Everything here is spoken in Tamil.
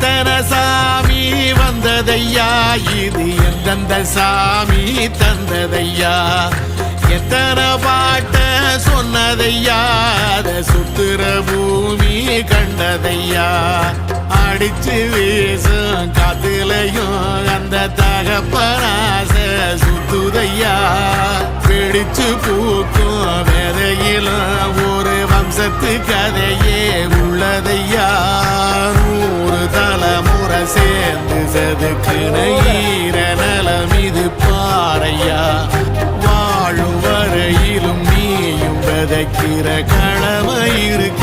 எத்தனை சாமி வந்ததையா, இது எந்தெந்த சாமி தந்ததையா, எத்தனை பாட்ட சொன்னதையா, அத சுத்துற பூமி கண்டதையா, அடிச்சு வீசும் காத்துலையும் அந்த தகப்பனாச சுத்துதையா, பிடிச்சு பூக்கும் வேதையிலும் ஒரு வம்சத்து கதையே உள்ளதையா, 100 தலைமுறை சேர்ந்து செதுக்குன ஈர நலம் இது பாறையா, வாழும் வரையிலும் நீயும் விதைக்கிற கடமை இருக்கு